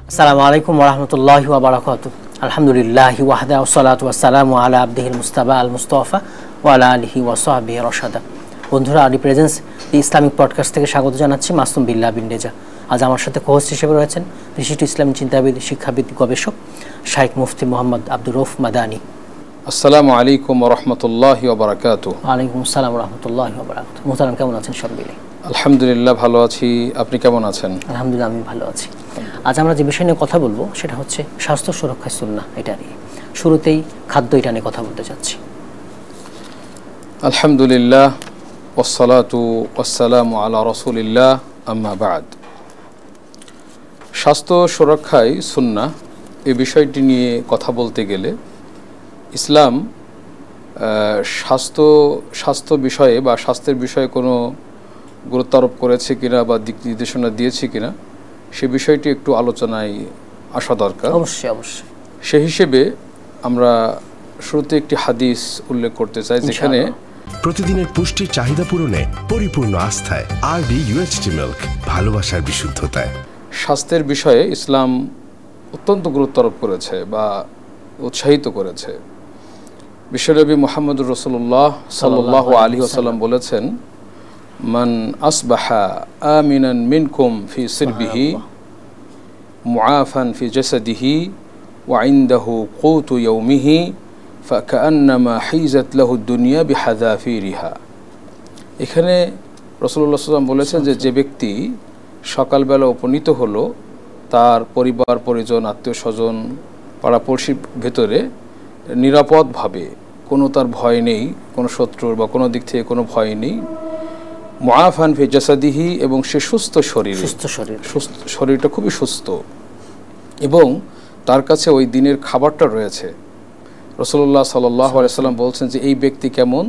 আসসালামু আলাইকুম ওয়া রাহমাতুল্লাহি ওয়া বারাকাতুহু। আলহামদুলিল্লাহি ওয়াহদা ওয়াসসালাতু ওয়াসসালামু আলা আবদিহিল মুস্তাফা আল মুস্তাফা ওয়া আলা আলিহি ওয়া সাহবিহি রাশাদা। বন্ধুরা, রিপ্রেজেন্টস দি ইসলামিক পডকাস্ট থেকে স্বাগত জানাচ্ছি মাসুম বিল্লাহ বিন রেজা। আজ আমার সাথে কোহোস্ট হিসেবে রয়েছেন বিশিষ্ট ইসলামী চিন্তাবিদ, শিক্ষাবিদ, গবেষক শাইখ মুফতি মোহাম্মদ আব্দুর রউফ মাদানী। আসসালামু আলাইকুম ওয়া রাহমাতুল্লাহি ওয়া বারাকাতুহু। ওয়া আলাইকুম আসসালাম ওয়া রাহমাতুল্লাহি ওয়া বারাকাতুহু। মুহতারাম, কেমন আছেন সব মিলে? আলহামদুলিল্লাহ, ভালো আছি। আপনি কেমন আছেন? আলহামদুলিল্লাহ, আমি ভালো আছি। আজ আমরা যে বিষয় নিয়ে কথা বলবো সেটা হচ্ছে স্বাস্থ্য সুরক্ষায় সুন্নাহ। এটা নিয়ে শুরুতেই খাদ্য, এটা নিয়ে কথা বলতে চাচ্ছি। আলহামদুলিল্লাহ ওয়াসসালাতু ওয়াসসালামু আলা রাসূলিল্লাহ, আম্মা বাদ। স্বাস্থ্য সুরক্ষায় সুন্নাহ এই বিষয়টি নিয়ে কথা বলতে গেলে ইসলাম স্বাস্থ্য বিষয়ে বা স্বাস্থ্যের বিষয়ে কোনো গুরুত্ব আরোপ করেছে কিনা বা দিক নির্দেশনা দিয়েছে কিনা সে বিষয়টি একটু আলোচনায় আসা দরকার। অবশ্যই অবশ্যই। সে হিসেবে আমরা শুরুতে একটি হাদিস উল্লেখ করতে চাই, যেখানে প্রতিদিনের পুষ্টির চাহিদা পূরণে পরিপূর্ণ আস্থায় আরডি UHT মিল্ক, ভালোবাসার বিশুদ্ধতায়। স্বাস্থ্যের বিষয়ে ইসলাম অত্যন্ত গুরুত্ব আরোপ করেছে বা উৎসাহিত করেছে। বিশ্বনবী মুহাম্মদুর রাসূলুল্লাহ সাল্লাল্লাহু আলাইহি ওয়াসাল্লাম বলেছেন, মান আসবাহা আমিনান মিনকুম ফি সিরবিহি মুআফান ফি জাসাদিহি ওয়া ইনদাহু কুতু ইয়াউমিহি ফাকান্নামা হিজাত লাহু দুনিয়া বিহাযাফিরিহা। এখানে রাসূলুল্লাহ সাল্লাল্লাহু আলাইহি ওয়াসাল্লাম বলেছেন যে ব্যক্তি সকালবেলা উপনীত হলো, তার পরিবার পরিজন, আত্মীয় স্বজন, পাড়াপড়শির ভেতরে নিরাপদভাবে, কোনো তার ভয় নেই, কোনো শত্রুর বা কোনো দিক থেকে কোনো ভয় নেই। মুআফান ফি জাসাদিহি, এবং সে সুস্থ শরীরটা খুবই সুস্থ, এবং তার কাছে ওই দিনের খাবারটা রয়েছে। রাসূলুল্লাহ সাল্লাল্লাহু আলাইহি ওয়াসাল্লাম বলছেন যে এই ব্যক্তি কেমন,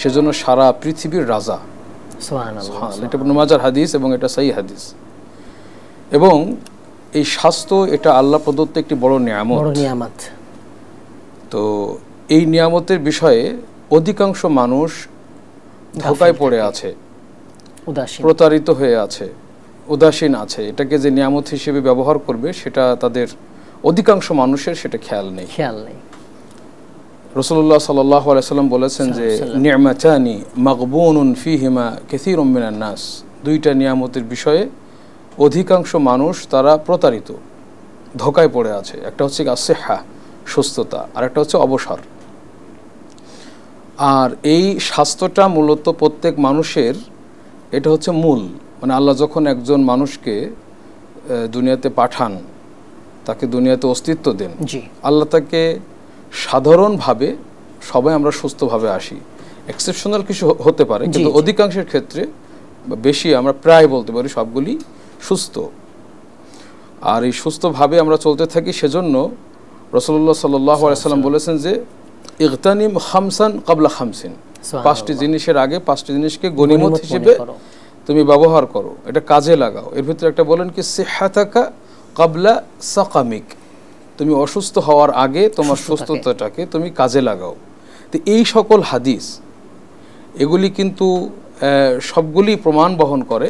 সেজন্য সারা পৃথিবীর রাজা। সুবহানাল্লাহ। এটা ইবনে মাজার হাদিস এবং এটা সহিহ হাদিস। এবং এই স্বাস্থ্য, এটা আল্লাহ প্রদত্ত একটি বড় নিয়ামত। তো এই নিয়ামতের বিষয়ে অধিকাংশ মানুষ ধোঁকায় পড়ে আছে, প্রতারিত হয়ে আছে, উদাসীন আছে। এটাকে যে নিয়ামত হিসেবে ব্যবহার করবে সেটা তাদের অধিকাংশ মানুষের সেটা খেয়াল নেই। রাসূলুল্লাহ সাল্লাল্লাহু আলাইহি ওয়াসাল্লাম বলেছেন যে নি'মাতানি মাগবুনুন ফীহিমা কাসীরুম মিনান নাস। দুইটা নিয়ামতের বিষয়ে অধিকাংশ মানুষ তারা প্রতারিত, ধোঁকায় পড়ে আছে। একটা হচ্ছে আসিহা, সুস্থতা, আর একটা হচ্ছে অবসর। আর এই স্বাস্থ্যটা মূলত প্রত্যেক মানুষের, এটা হচ্ছে মূল। মানে আল্লাহ যখন একজন মানুষকে দুনিয়াতে পাঠান, তাকে দুনিয়াতে অস্তিত্ব দেন, আল্লাহ তাকে সাধারণভাবে, সবাই আমরা সুস্থভাবে আসি, এক্সেপশনাল কিছু হতে পারে, কিন্তু অধিকাংশের ক্ষেত্রে বেশি, আমরা প্রায় বলতে পারি সবগুলি সুস্থ। আর এই সুস্থভাবে আমরা চলতে থাকি। সেজন্য রাসূলুল্লাহ সাল্লাল্লাহু আলাইহি ওয়াসাল্লাম বলেছেন যে ইগতানিম খামসান ক্বাবলা খামসিন, 5টি জিনিসের আগে 5টি জিনিসকে গনিমত হিসেবে তুমি ব্যবহার করো, এটা কাজে লাগাও। এর ভিতরে একটা বলেন কি সিহহাতাকা ক্বাবলা সাকামিক, তুমি অসুস্থ হওয়ার আগে তোমার সুস্থতাটাকে তুমি কাজে লাগাও। তো এই সকল হাদিস, এগুলি কিন্তু সবগুলি প্রমাণ বহন করে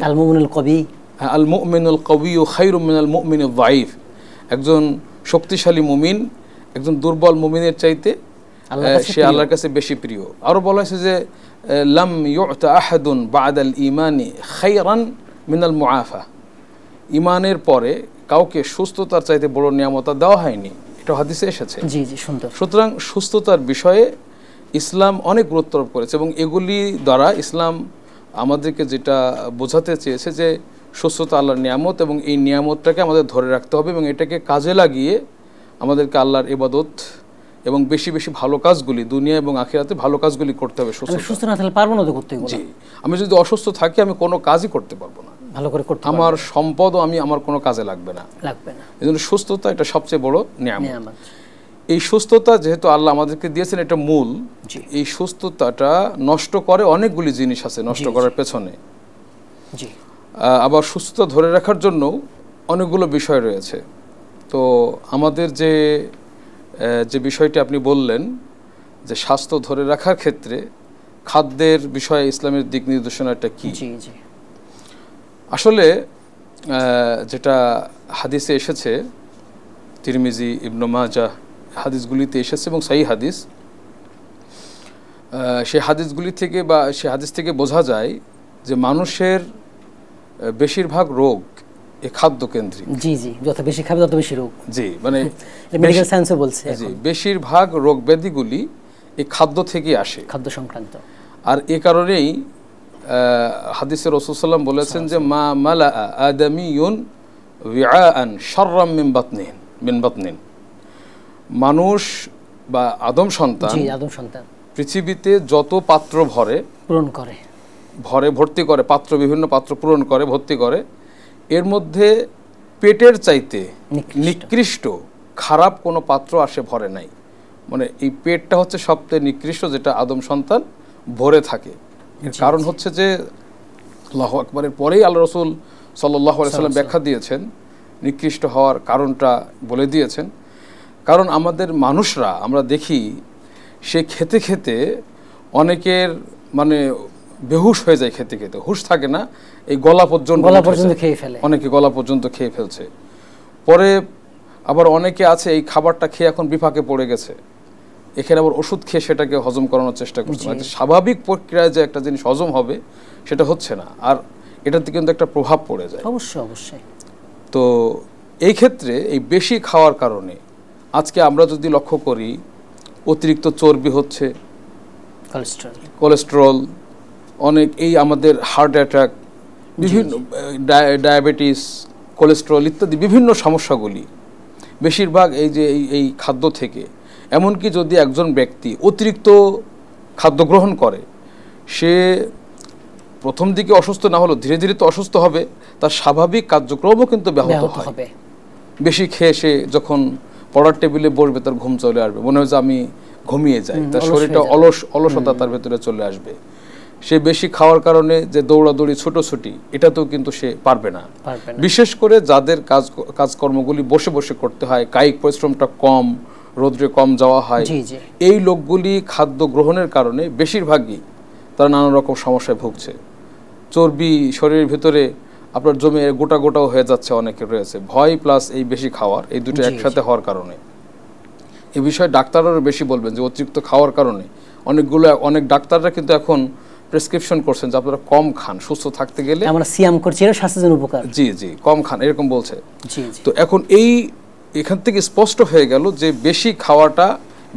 আল মুমিনুল কবিয়্যু খায়রুম মিনাল মুমিনিল যায়ীফ। একজন শক্তিশালী মুমিন একজন দুর্বল মুমিনের চাইতে সে আল্লাহর কাছে বেশি প্রিয়। আরও বলা হয়েছে যে লাম ইউতা আহাদুন বাদাল ইমানি খায়রান মিনাল মুআফা, ইমানের পরে কাউকে সুস্থতার চাইতে বড় নিয়ামত দেওয়া হয়নি, এটা হাদিসে এসেছে। সুতরাং সুস্থতার বিষয়ে ইসলাম অনেক গুরুত্ব আরোপ করেছে, এবং এগুলি দ্বারা ইসলাম আমাদেরকে যেটা বোঝাতে চেয়েছে যে সুস্থতা আল্লাহর নিয়ামত, এবং এই নিয়ামতটাকে আমাদের ধরে রাখতে হবে, এবং এটাকে কাজে লাগিয়ে আমাদেরকে আল্লাহর ইবাদত এবং বেশি বেশি ভালো কাজগুলি, দুনিয়া এবং আখিরাতে ভালো কাজগুলি করতে হবে। সুস্থ না থাকলে পারবো না তো করতে। জি, আমি যদি অসুস্থ থাকি আমি কোনো কাজই করতে পারবো না, ভালো করে করতে, আমার সম্পদও আমার কোনো কাজে লাগবে না। এজন্য সুস্থতা এটা সবচেয়ে বড় নিয়ামত। এই সুস্থতা যেহেতু আল্লাহ আমাদেরকে দিয়েছেন, এটা মূল। এই সুস্থতাটা নষ্ট করে অনেকগুলি জিনিস আছে নষ্ট করার পেছনে। আবার সুস্থতা ধরে রাখার জন্য অনেকগুলো বিষয় রয়েছে। তো আমাদের যে বিষয়টি আপনি বললেন যে স্বাস্থ্য ধরে রাখার ক্ষেত্রে খাদ্যের বিষয়ে ইসলামের দিক নির্দেশনাটা কি? আসলে যেটা হাদিসে এসেছে, তিরমিজি, ইবনে মাজাহ হাদিসগুলিতে এসেছে এবং সহিহ হাদিস, সেই হাদিসগুলি থেকে বা সেই হাদিস থেকে বোঝা যায় যে মানুষের বেশিরভাগ রোগ এই খাদ্য কেন্দ্রিক। জি জি, যত বেশি খাবে তত বেশি রোগ। জি, মানে মেডিকেল সায়েন্সও বলছে জি, বেশিরভাগ রোগ ব্যাধিগুলি এই খাদ্য থেকে আসে, খাদ্য সংক্রান্ত। আর এ কারণেই হাদিসে রাসূল সাল্লাল্লাহু আলাইহি ওয়াসাল্লাম বলেছেন যে মা মালা আদামিয়ুন বিআআন শাররাম মিন বাতনিন, মানুষ বা আদম সন্তান, জি আদম সন্তান পৃথিবীতে যত পাত্র ভর্তি করে পাত্র, বিভিন্ন পাত্র পূরণ করে, ভর্তি করে, এর মধ্যে পেটের চাইতে নিকৃষ্ট খারাপ কোনো পাত্র আসে ভরে নাই। মানে এই পেটটা হচ্ছে সবচেয়ে নিকৃষ্ট, যেটা আদম সন্তান ভরে থাকে। এর কারণ হচ্ছে যে আল্লাহু আকবারের পরেই আল্লাহ রাসূল সাল্লাল্লাহু আলাইহি ওয়াসাল্লাম ব্যাখ্যা দিয়েছেন, নিকৃষ্ট হওয়ার কারণটা বলে দিয়েছেন। কারণ আমাদের মানুষরা, আমরা দেখি সে খেতে খেতে অনেকের মানে বেহুশ হয়ে যায়, খেতে খেতে হুশ থাকে না, এই গলা পর্যন্ত খেয়ে ফেলে, অনেকে গলা পর্যন্ত খেয়ে ফেলছে। পরে আবার অনেকে আছে এই খাবারটা খেয়ে এখন বিপাকে পড়ে গেছে, এখানে আবার ওষুধ খেয়ে সেটাকে হজম করানোর চেষ্টা করছে। মানে স্বাভাবিক প্রক্রিয়ায় যে একটা জিনিস হজম হবে সেটা হচ্ছে না, আর এটাতে কিন্তু একটা প্রভাব পড়ে যায়। অবশ্যই। তো এই ক্ষেত্রে এই বেশি খাওয়ার কারণে আজকে আমরা যদি লক্ষ্য করি, অতিরিক্ত চর্বি হচ্ছে, কোলেস্টেরল, অনেক এই আমাদের হার্ট অ্যাটাক, বিভিন্ন ডায়াবেটিস, কোলেস্টেরল ইত্যাদি বিভিন্ন সমস্যাগুলি বেশিরভাগ এই যে এই খাদ্য থেকে। এমনকি যদি একজন ব্যক্তি অতিরিক্ত খাদ্য গ্রহণ করে, সে প্রথম দিকে অসুস্থ না হলেও ধীরে ধীরে তো অসুস্থ হবে, তার স্বাভাবিক কার্যক্রমও কিন্তু ব্যাহত হবে। বেশি খেয়ে সে যখন পড়ার টেবিলে বসবে, তার ঘুম চলে আসবে, মনে হয় যে আমি ঘুমিয়ে যাই, তার শরীরটা অলসতা তার ভেতরে চলে আসবে। সে বেশি খাওয়ার কারণে যে দৌড়াদৌড়ি, ছোটোছুটি, এটাতেও কিন্তু সে পারবে না। বিশেষ করে যাদের কাজকর্মগুলি বসে বসে করতে হয়, কায়িক পরিশ্রমটা কম, রোদ্রে কম যাওয়া হয়, এই লোকগুলি খাদ্য গ্রহণের কারণে বেশিরভাগই তারা নানা রকম সমস্যায় ভুগছে। চর্বি শরীরের ভিতরে আপনার জমে গোটাও হয়ে যাচ্ছে, অনেকের রয়েছে। ভয় প্লাস এই বেশি খাওয়ার, এই দুটো একসাথে হওয়ার কারণে এ বিষয়ে ডাক্তাররা বেশি বলবেন যে অতিরিক্ত খাওয়ার কারণে অনেক ডাক্তাররা কিন্তু এখন প্রেসক্রিপশন করছেন যে আপনারা কম খান, সুস্থ থাকতে গেলে। আমরা সিয়াম করছি, এটা স্বাস্থ্যের জন্য উপকার। জি, কম খান এরকম বলছে। তো এখন এখান থেকে স্পষ্ট হয়ে গেল যে বেশি খাওয়াটা,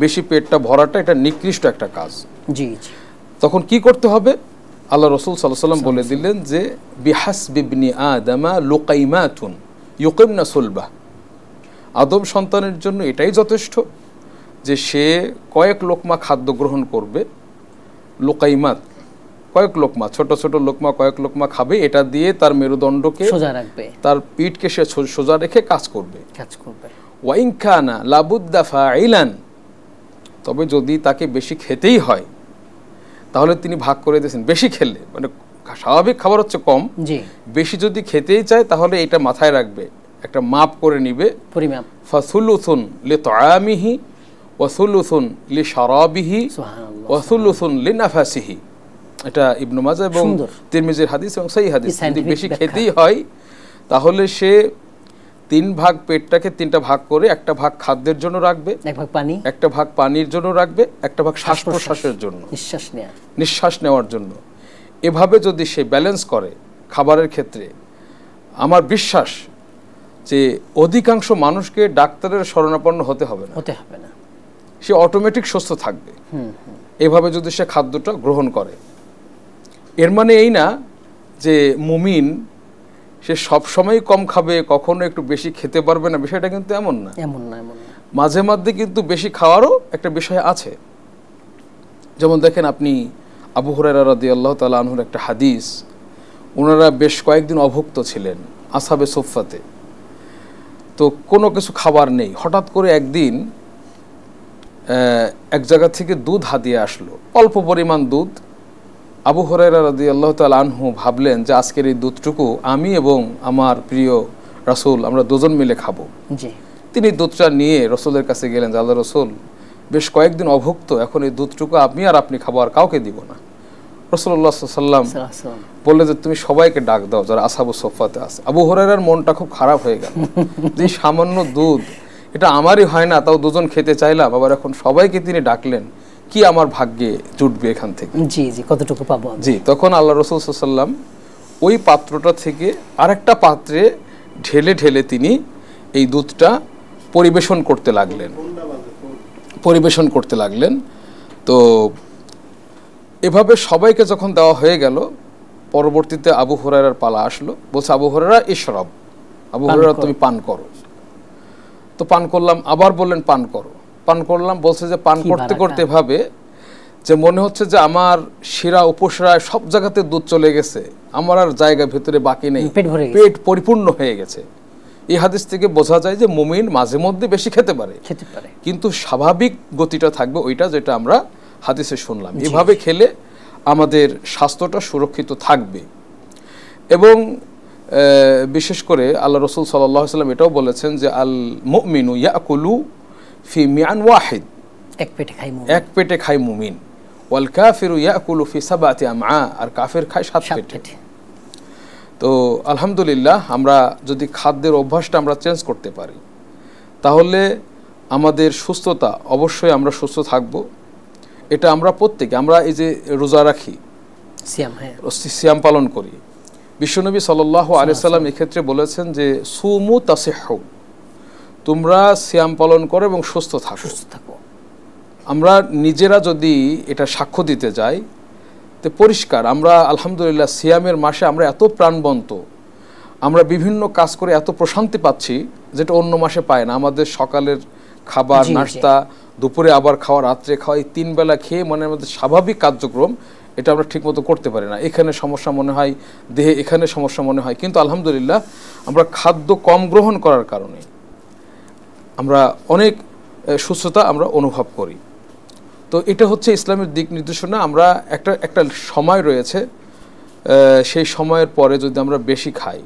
বেশি পেটটা ভরাটা, এটা নিকৃষ্ট একটা কাজ। তখন কি করতে হবে? আল্লাহ রাসূল সাল্লাল্লাহু আলাইহি ওয়াসাল্লাম বলে দিলেন যে বিহাসবি ইবনি আদামা লুকাইমাতুন ইউকিমনা সুলবাহ, আদম সন্তানের জন্য এটাই যথেষ্ট যে সে কয়েক লোকমা খাদ্য গ্রহণ করবে। লুকাইমাত, কয়েক লোকমা, ছোট ছোট লোকমা, কয়েক লোকমা খাবে, এটা দিয়ে তার মেরুদণ্ডকে সোজা রাখবে, তার পিঠকে সে সোজা রেখে কাজ করবে। ওয়াইন কানা লাবুদ্দা ফাইলান, তবে যদি তাকে বেশি খেতেই হয় তাহলে তিনি ভাগ করে দিয়েছেন। বেশি খেলে মানে স্বাভাবিক খাবার হচ্ছে কম, বেশি যদি খেতেই চায় তাহলে এটা মাথায় রাখবে, একটা মাপ করে নিবে, পরিমাপ। ফাসুলুসুন লিতআমিহি ওয়া সুলুসুন লিশারাবিহি ওয়া সুলুসুন লিনাফাসিহি, এটা ইবনে মাজাহ এবং তিরমিজির হাদিস এবং সহিহ হাদিস। যদি বেশি খেতেই হয় তাহলে সে 3 ভাগ পেটটাকে 3টা ভাগ করে, একটা ভাগ খাদ্যের জন্য রাখবে, একটা ভাগ পানির জন্য রাখবে, একটা ভাগ শ্বাস প্রশ্বাসের জন্য, নিঃশ্বাস নেওয়ার জন্য। এভাবে যদি সে ব্যালেন্স করে খাবারের ক্ষেত্রে, আমার বিশ্বাস যে অধিকাংশ মানুষকে ডাক্তারের শরণাপন্ন হতে হবে না, সে অটোমেটিক সুস্থ থাকবে এভাবে যদি সে খাদ্যটা গ্রহণ করে। এর মানে এই না যে মুমিন সে সবসময় কম খাবে, কখনো একটু বেশি খেতে পারবে না, বিষয়টা কিন্তু এমন না। মাঝে মধ্যে কিন্তু বেশি খাওয়ারও একটা বিষয় আছে। যেমন দেখেন আপনি আবু হুরায়রা রাদিয়াল্লাহু তাআলা আনহুর একটা হাদিস, ওনারা বেশ কয়েকদিন অভুক্ত ছিলেন আসহাবে সুফফাতে, তো কোনো কিছু খাবার নেই। হঠাৎ করে একদিন এক জায়গা থেকে দুধ হাদিয়ে আসলো, অল্প পরিমাণ দুধ। আবু হুরায়রা রাদিয়াল্লাহু তাআলা আনহু ভাবলেন যে আজকের এই দুধটুকু আমি এবং আমার প্রিয় রাসূল আমরা দুজন মিলে খাবো। তিনি দুধটা নিয়ে রাসূলের কাছে গেলেন, আল্লাহর রাসূল বেশ কয়েকদিন অভুক্ত, এখন এই দুধটুকু আমি আর আপনি খাবো, আর কাউকে দিব না। রাসূলুল্লাহ সাল্লাল্লাহু আলাইহি ওয়াসাল্লাম বললেন যে তুমি সবাইকে ডাক দাও যারা আসহাবুস সুফফাতে আছে। আবু হুরায়রার মনটা খুব খারাপ হয়ে গেল যে সামান্য দুধ, এটা আমারই হয় না, তাও দুজন খেতে চাইলাম, আবার এখন সবাইকে তিনি ডাকলেন, কি আমার ভাগ্যে জুটবে এখান থেকে, জি জি কতটুকু পাবো জি। তখন আল্লাহ রাসূল সাল্লাল্লাহু আলাইহি ওয়াসাল্লাম ওই পাত্রটা থেকে আরেকটা পাত্রে ঢেলে ঢেলে তিনি এই দুধটা পরিবেশন করতে লাগলেন। তো এভাবে সবাইকে যখন দেওয়া হয়ে গেল, পরবর্তীতে আবু হুরায়রার পালা আসলো। বলছে আবু হুরায়রা ইশরাব, আবু হুরায়রা তুমি পান করো। তো পান করলাম, আবার বললেন পান করো, পান করলাম। বলছে যে পান করতে করতে ভাবে যে মনে হচ্ছে যে আমার শিরা উপশিরা সব জায়গাতে দুধ চলে গেছে, আমার আর জায়গা ভেতরে বাকি নেই, পেট পরিপূর্ণ হয়ে গেছে। এই হাদিস থেকে বোঝা যায় যে মুমিন মাঝে মধ্যে বেশি খেতে পারে, কিন্তু স্বাভাবিক গতিটা থাকবে ওইটা যেটা আমরা হাদিসে শুনলাম। এভাবে খেলে আমাদের স্বাস্থ্যটা সুরক্ষিত থাকবে। এবং বিশেষ করে আল্লাহ রাসূল সাল্লাল্লাহু আলাইহি ওয়াসাল্লাম এটাও বলেছেন যে আল মুমিনু ইয়াকুলু ফি মিআন ওয়াহিদ, এক পেটে খায় মুমিন, ওয়াল কাফিরু ইয়াকুলু ফি সাবআতি আমআ, আর কাফের খায় 7 পেটে। তো আলহামদুলিল্লাহ, আমরা যদি খাদ্যের অভ্যাসটা আমরা চেঞ্জ করতে পারি তাহলে আমাদের সুস্থতা, অবশ্যই আমরা সুস্থ থাকব। এটা আমরা প্রত্যেকে, আমরা এই যে রোজা রাখি, সিয়াম পালন করি, বিশ্বনবী সাল্লাল্লাহু আলাইহি সাল্লাম এক্ষেত্রে বলেছেন যে সুমু তাসিহু, তোমরা সিয়াম পালন করো এবং সুস্থ থাকো। আমরা নিজেরা যদি এটা সাক্ষ্য দিতে যাই তো পরিষ্কার, আমরা আলহামদুলিল্লাহ সিয়ামের মাসে আমরা এত প্রাণবন্ত, আমরা বিভিন্ন কাজ করে এত প্রশান্তি পাচ্ছি যেটা অন্য মাসে পায় না। আমাদের সকালের খাবার, নাস্তা, দুপুরে আবার খাওয়া, রাত্রে খাওয়া, এই 3 বেলা খেয়ে মনে আমাদের স্বাভাবিক কার্যক্রম এটা আমরা ঠিকমতো করতে পারি না। এখানে সমস্যা মনে হয়, দেহে এখানে সমস্যা মনে হয়, কিন্তু আলহামদুলিল্লাহ আমরা খাদ্য কম গ্রহণ করার কারণে আমরা অনেক সুস্থতা আমরা অনুভব করি। তো এটা হচ্ছে ইসলামের দিক নির্দেশনা। আমরা একটা সময় রয়েছে, সেই সময়ের পরে যদি আমরা বেশি খাই,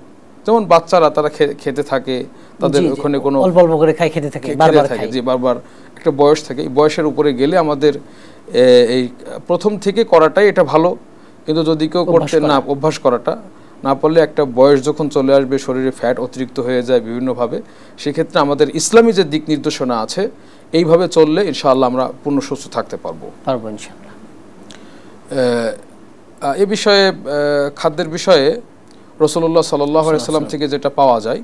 যেমন বাচ্চারা তারা খেতে থাকে, তাদের ওখানে কোনো অল্প অল্প করে খেতে থাকে, যে বারবার একটা বয়স থাকে, এই বয়সের উপরে গেলে আমাদের এই প্রথম থেকে করাটাই এটা ভালো। কিন্তু যদি কেউ করতে না, অভ্যাস করাটা না পারলে একটা বয়স যখন চলে আসবে, শরীরে ফ্যাট অতিরিক্ত হয়ে যায় বিভিন্নভাবে, সেক্ষেত্রে আমাদের ইসলামী যে দিক নির্দেশনা আছে এইভাবে চললে ইনশাআল্লাহ আমরা পূর্ণ সুস্থ থাকতে পারবো ইনশাআল্লাহ। এ বিষয়ে, খাদ্যের বিষয়ে রাসূলুল্লাহ সাল্লাল্লাহু আলাইহি ওয়াসাল্লাম থেকে যেটা পাওয়া যায়,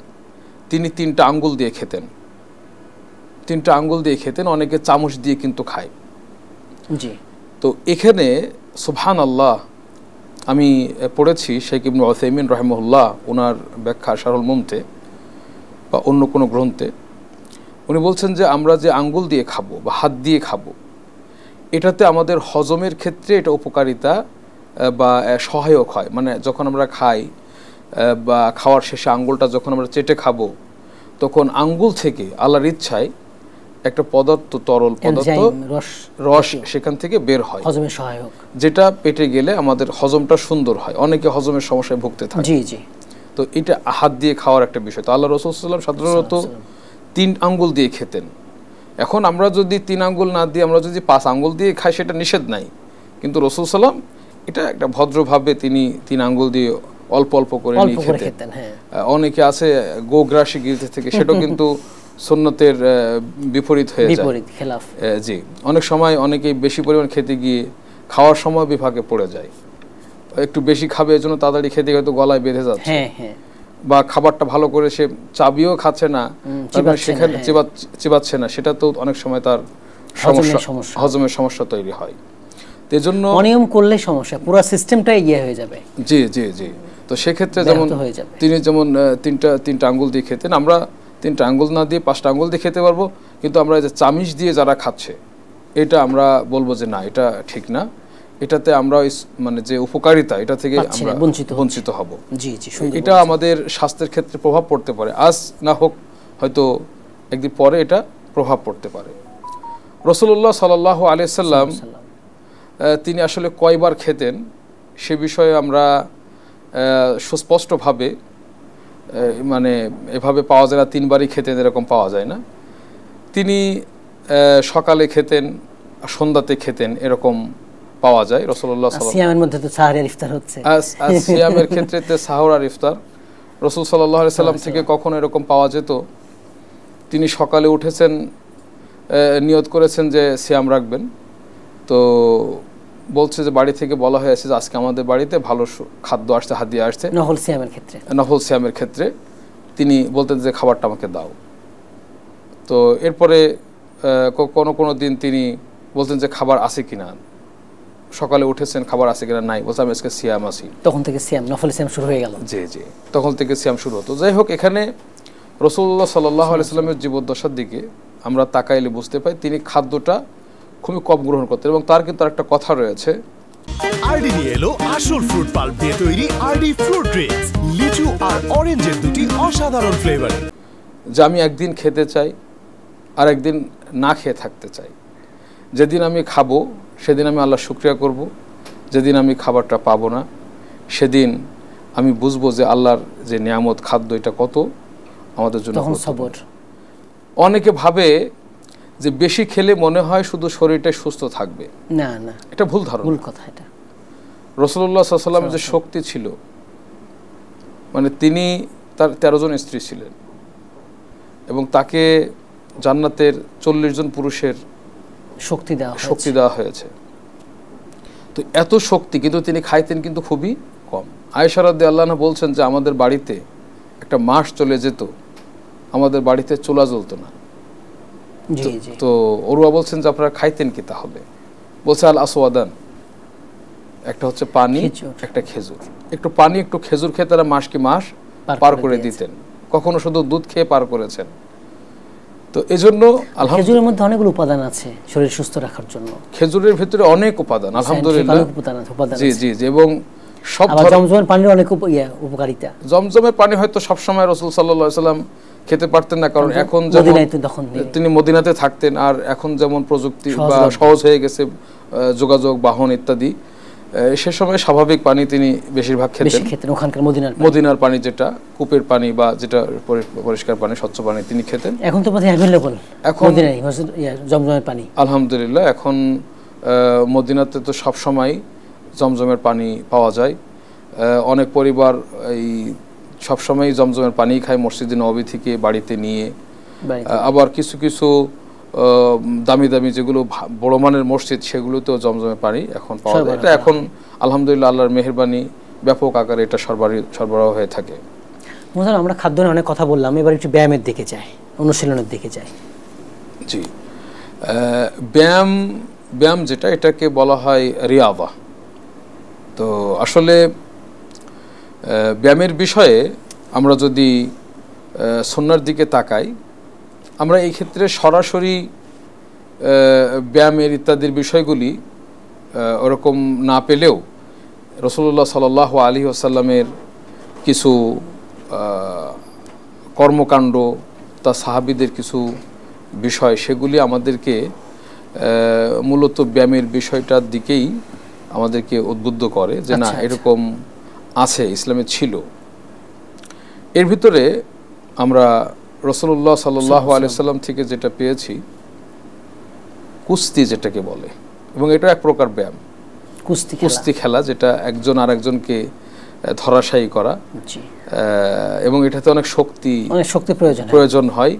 তিনি 3টা আঙ্গুল দিয়ে খেতেন। 3টা আঙ্গুল দিয়ে খেতেন, অনেকে চামচ দিয়ে কিন্তু খায়। জি। তো এখানে সুবহানাল্লাহ, আমি পড়েছি শেখ ইবনে উসাইমিন রাহিমাহুল্লাহ ওনার ব্যাখ্যা শারহুল মুমতে বা অন্য কোনো গ্রন্থে, উনি বলছেন যে আমরা যে আঙ্গুল দিয়ে খাবো বা হাত দিয়ে খাবো, এটাতে আমাদের হজমের ক্ষেত্রে এটা উপকারিতা বা সহায়ক হয়। মানে যখন আমরা খাই বা খাওয়ার শেষে আঙ্গুলটা যখন আমরা চেটে খাবো, তখন আঙ্গুল থেকে আল্লাহর ইচ্ছায় একটা পদার্থ, তরল পদার্থ, রস সেখান থেকে বের হয়, হজমের সহায়ক, যেটা পেটে গেলে আমাদের হজমটা সুন্দর হয়। অনেকে হজমের সমস্যায় ভুগতে থাকে। জি জি। তো এটা হাত দিয়ে খাওয়ার একটা বিষয়। তো আল্লাহ রাসূল সাল্লাল্লাহু আলাইহি ওয়াসাল্লাম সাধারণত 3 আঙ্গুল দিয়ে খেতেন। এখন আমরা যদি 3 আঙ্গুল না দিয়ে আমরা যদি 5 আঙ্গুল দিয়ে খাই, সেটা নিষেধ নাই, কিন্তু রাসূল সাল্লাম এটা একটা ভদ্রভাবে তিনি 3 আঙ্গুল দিয়ে অল্প অল্প করে নিয়ে খেতেন। অনেকে আছে গোগ্রাসী গিলতে থেকে, সেটা কিন্তু সুন্নতের বিপরীত হয়ে যায়, জি। অনেক সময় অনেকে বেশি পরিমাণ খেতে গিয়ে খাওয়ার সময় বিভাগে পড়ে যায়, একটু বেশি খাবে এজন্য তাড়াতাড়ি খেতে হয়তো গলায় বেঁধে যাচ্ছে, বা খাবারটা ভালো করে সে চাবিও খাচ্ছে না, সেখানে চিবাচ্ছে না, সেটা তো অনেক সময় তার হজমের সমস্যা তৈরি হয়। এজন্য অনিয়ম করলে সমস্যা, পুরো সিস্টেমটাই হয়ে যাবে। জি জি জি। তো সেক্ষেত্রে যেমন তিনি যেমন 3টা আঙ্গুল দিয়ে খেতেন, আমরা 3টা আঙ্গুল না দিয়ে 5টা আঙ্গুল দিয়ে খেতে পারবো, কিন্তু আমরা যে চামিচ দিয়ে যারা খাচ্ছে, এটা আমরা বলবো যে না, এটা ঠিক না, এটাতে আমরা মানে যে উপকারিতা, এটা থেকে আমরা বঞ্চিত হব। এটা আমাদের স্বাস্থ্যের ক্ষেত্রে প্রভাব পড়তে পারে, আজ না হোক হয়তো একদিন পরে এটা প্রভাব পড়তে পারে। রাসূলুল্লাহ সাল্লাল্লাহু আলাইহি ওয়াসাল্লাম তিনি আসলে কয়বার খেতেন সে বিষয়ে আমরা সুস্পষ্টভাবে, মানে এভাবে পাওয়া যায় না 3 বারই খেতেন এরকম পাওয়া যায় না। তিনি সকালে খেতেন, সন্ধ্যাতে খেতেন, এরকম পাওয়া যায়। রাসূলুল্লাহ সাল্লাল্লাহু সিয়ামের মধ্যে তো সাহর আর ইফতার হচ্ছে, সিয়ামের ক্ষেত্রে সাহর আর ইফতার রাসূল সাল্লাল্লাহু আলাইহি সাল্লাম থেকে কখনো এরকম পাওয়া যেত তিনি সকালে উঠেছেন, নিয়ত করেছেন যে সিয়াম রাখবেন, তো বলছে যে বাড়ি থেকে বলা হয়েছে যে আজকে আমাদের বাড়িতে ভালো খাদ্য আসছে, হাদিয়া আসছে। নফল সিয়ামের ক্ষেত্রে তিনি বলতেন যে খাবারটা আমাকে দাও। তো এরপরে কোনো দিন তিনি বলতেন যে খাবার আছে কিনা, সকালে উঠেছেন খাবার আছে কিনা, নাই, বলছে আমি আজকে সিয়াম আছি। তখন থেকে নফল সিয়াম শুরু হয়ে গেল। জি জি, তখন থেকে সিয়াম শুরু হতো। যাই হোক, এখানে রাসূলুল্লাহ সাল্লাল্লাহু আলাইহি সাল্লামের জীবদ্দশার দিকে আমরা তাকাইলে বুঝতে পাই তিনি খাদ্যটা খুবই কম গ্রহণ করতেন, এবং তার কিন্তু একটা কথা রয়েছে, আরডি নিয়ে এলো আসল ফ্রুট পাল্প দিয়ে তৈরি আরডি ফ্রুট ড্রিঙ্কস, লিচু আর অরেঞ্জের দুটি অসাধারণ ফ্লেভার, যে আমি একদিন খেতে চাই আর একদিন না খেয়ে থাকতে চাই। যেদিন আমি খাবো সেদিন আমি আল্লাহর শুকরিয়া করব, যেদিন আমি খাবারটা পাবো না সেদিন আমি বুঝবো যে আল্লাহর যে নিয়ামত খাদ্য এটা কত আমাদের জন্য। অনেকে ভাবে যে বেশি খেলে মনে হয় শুধু শরীরটাই সুস্থ থাকবে, না না, এটা ভুল ধারণা, ভুল কথা। এটা রাসূলুল্লাহ সাল্লাল্লাহু আলাইহি ওয়াসাল্লামের যে শক্তি ছিল, মানে তিনি তার 13 জন স্ত্রী ছিলেন এবং তাকে জান্নাতের 40 জন পুরুষের শক্তি দেওয়া হয়েছে। তো এত শক্তি, কিন্তু তিনি খাইতেন কিন্তু খুবই কম। আয়েশা রাদিয়াল্লাহু আনহা বলছেন যে আমাদের বাড়িতে একটা মাস চলে যেত, আমাদের বাড়িতে চুলা জ্বলতো না। তো ওরুয়া বলছেন যে আপনারা খাইতেন কি তাহলে? বলছে আল আসওয়াদান, একটা হচ্ছে পানি, একটা খেজুর। একটু পানি একটু খেজুর খেয়ে তারা মাস পার করে দিতেন, কখনো শুধু দুধ খেয়ে পার করেছেন। তো এজন্য খেজুরের মধ্যে অনেকগুলো উপাদান আছে শরীর সুস্থ রাখার জন্য, খেজুরের ভিতরে অনেক উপাদান আলহামদুলিল্লাহ। জি জি জি, এবং সব জমজমের পানির অনেক উপকারিতা। জমজমের পানি হয়তো সবসময় রাসূল সাল্লাল্লাহু আলাইহি সাল্লাম খেতে পারতেন না, কারণ এখন যেমন তিনি মদিনাতে থাকতেন, আর এখন যেমন প্রযুক্তি বা সহজ হয়ে গেছে যোগাযোগ, বাহন ইত্যাদি, সে সময় স্বাভাবিক পানি তিনি বেশিরভাগ খেতেন। ওখানকার মদিনার পানি, যেটা কূপের পানি বা যেটা পরিষ্কার পানি, স্বচ্ছ পানি তিনি খেতেন। এখন তো বোধহয় অ্যাভেলেবল জমজমের পানি, আলহামদুলিল্লাহ। এখন মদিনাতে তো সব সময় জমজমের পানি পাওয়া যায়। অনেক পরিবার এই সবসময় জমজমের পানি খায় মসজিদে নববী থেকে বাড়িতে নিয়ে। আবার কিছু কিছু দামি দামি যেগুলো বড় মানের মসজিদ, সেগুলোতেও জমজমের পানি এখন পাওয়া যায়। এটা এখন আলহামদুলিল্লাহ আল্লাহর মেহেরবানি, ব্যাপক আকারে এটা সরবরাহ হয়ে থাকে। আমরা খাদ্য নিয়ে অনেক কথা বললাম, এবার একটু ব্যায়ামের দিকে যাই, অনুশীলনের দিকে যাই। জি, ব্যায়াম যেটা, এটাকে বলা হয় রিয়াদা। তো আসলে ব্যায়ামের বিষয়ে আমরা যদি সুন্নাহর দিকে তাকাই, আমরা এই ক্ষেত্রে সরাসরি ব্যায়ামের ইত্যাদির বিষয়গুলি ওরকম না পেলেও রাসূলুল্লাহ সাল্লাল্লাহু আলাইহি ওয়াসাল্লামের কিছু কর্মকাণ্ড, তা সাহাবীদের কিছু বিষয়, সেগুলি আমাদেরকে মূলত ব্যায়ামের বিষয়টার দিকেই আমাদেরকে উদ্বুদ্ধ করে যে না, এরকম আছে, ইসলামে ছিল। এর ভিতরে আমরা রাসূলুল্লাহ সাল্লাল্লাহু আলাইহি ওয়াসাল্লাম থেকে যেটা পেয়েছি, কুস্তি যেটাকে বলে, এবং এটা এক প্রকার ব্যায়াম, কুস্তি খেলা, যেটা একজন আরেকজনকে ধরাশায়ী করা, এবং এটাতে অনেক শক্তি প্রয়োজন হয়।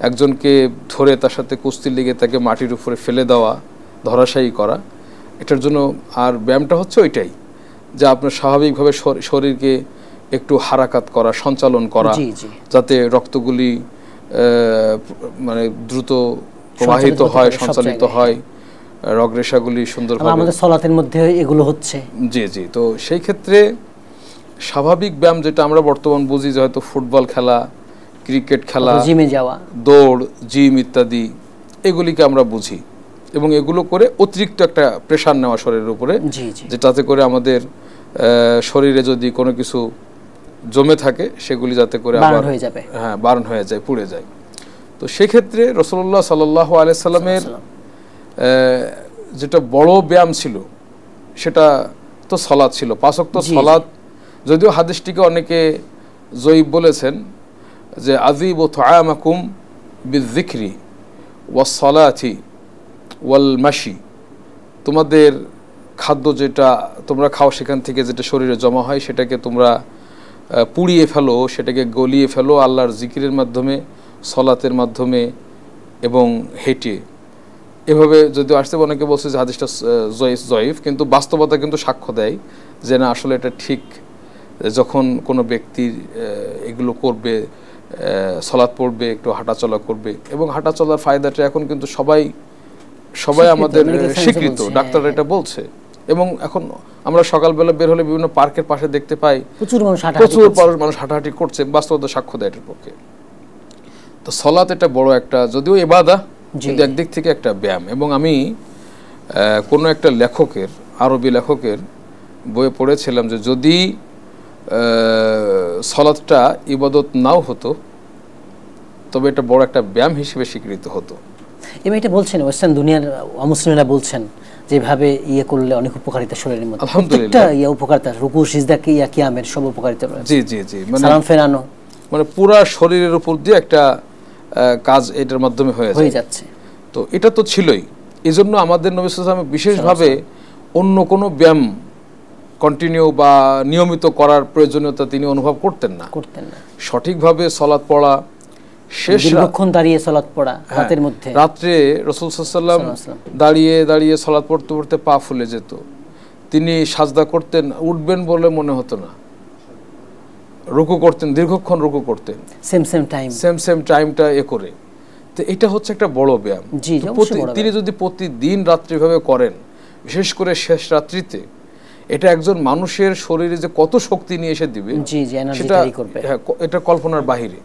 একজনকে ধরে তার সাথে কুস্তির লেগে তাকে মাটির উপরে ফেলে দেওয়া, ধরাশায়ী করা, এটার জন্য। আর ব্যায়ামটা হচ্ছে ওইটাই যে আপনার স্বাভাবিকভাবে শরীরকে একটু হারাকাত করা, সঞ্চালন করা, যাতে রক্তগুলি মানে দ্রুত প্রবাহিত হয়, সঞ্চালিত হয়, রগরেশাগুলি সুন্দরভাবে। আমাদের সালাতের মধ্যে এগুলো হচ্ছে। জি জি, তো সেই ক্ষেত্রে স্বাভাবিক ব্যায়াম যেটা আমরা বর্তমান বুঝি, যে হয়তো ফুটবল খেলা, ক্রিকেট খেলা, জিমে যাওয়া, দৌড়, জিম ইত্যাদি, এগুলিকে আমরা বুঝি, এবং এগুলো করে অতিরিক্ত একটা প্রেশার নেওয়া শরীরের উপরে, যেটাতে করে আমাদের শরীরে যদি কোনো কিছু জমে থাকে সেগুলি যাতে করে আবার বার্ন হয়ে যায়, পুড়ে যায়। তো সেক্ষেত্রে রাসূলুল্লাহ সাল্লাল্লাহু আলাইহি সাল্লামের যেটা বড় ব্যায়াম ছিল সেটা তো সালাত ছিল, 5 ওয়াক্ত সালাত। যদিও হাদিসটিকে অনেকে জয়ীফ বলেছেন, যে আযীবু তুআমাকুম বিযিকরি ওয়াস সালাতি ওয়াল মাশি, তোমাদের খাদ্য যেটা তোমরা খাও সেখান থেকে যেটা শরীরে জমা হয় সেটাকে তোমরা পুড়িয়ে ফেলো, সেটাকে গলিয়ে ফেলো আল্লাহর জিকিরের মাধ্যমে, সলাতের মাধ্যমে এবং হেঁটে। এভাবে যদি আসতে অনেকে বলছে যে হাদিসটা জয়ীফ, কিন্তু বাস্তবতা কিন্তু সাক্ষ্য দেয় যে না আসলে এটা ঠিক। যখন কোনো ব্যক্তির এগুলো করবে, সলাৎ পড়বে, একটু হাঁটাচলা করবে, এবং হাঁটাচলার ফায়দাটা এখন কিন্তু সবাই আমাদের স্বীকৃত, ডাক্তাররা এটা বলছে। এবং এখন আমরা সকালবেলা বের হলে বিভিন্ন পার্কের পাশে দেখতে পাই প্রচুর মানুষ হাঁটাহাঁটি করছে, বাস্তবতা সাক্ষ্য দেয় এটার পক্ষে। তো সলাৎ এটা বড় একটা, যদিও ইবাদত, কিন্তু একদিক থেকে একটা ব্যায়াম। এবং আমি কোনো একটা লেখকের, আরবি লেখকের বইয়ে পড়েছিলাম যে যদি সলাৎটা ইবাদত নাও হতো তবে এটা বড় একটা ব্যায়াম হিসেবে স্বীকৃত হতো। এবং এটা বলছেন ওয়েস্টার্ন দুনিয়ার অমুসলিমরা বলছেন যেভাবে করলে অনেক উপকারিতা শরীরের মধ্যে, প্রত্যেকটা উপকারিতা, রুকু সিজদা কিয়ামের সব উপকারিতা রয়েছে। জি জি জি, মানে সালাম ফেরানো, মানে পুরা শরীরের উপর দিয়ে একটা কাজ এটার মাধ্যমে হয়ে যাচ্ছে। তো এটা তো ছিলই, এই জন্য আমাদের নবী সাল্লাল্লাহু আলাইহি ওয়াসাল্লাম বিশেষভাবে অন্য কোনো ব্যায়াম কন্টিনিউ বা নিয়মিত করার প্রয়োজনীয়তা তিনি অনুভব করতেন না। সঠিকভাবে সালাত পড়া, দীর্ঘক্ষণ দাঁড়িয়ে সালাত পড়া, রাতের মধ্যে, রাত্রে রাসূল সাল্লাল্লাহু আলাইহি ওয়াসাল্লাম দাঁড়িয়ে দাঁড়িয়ে সালাত পড়তে পড়তে পা ফুলে যেত, তিনি সাজদা করতেন, উঠবেন বলে মনে হতো না, রুকু করতেন, দীর্ঘক্ষণ রুকু করতেন, সেম টাইমটা করে। তো এটা হচ্ছে একটা বড় ব্যায়াম। তিনি যদি প্রতিদিন রাত্রিভাবে করেন, বিশেষ করে শেষ রাত্রিতে, এটা একজন মানুষের শরীরে যে কত শক্তি নিয়ে এসে দিবে সেটা এটা কল্পনার বাহিরে।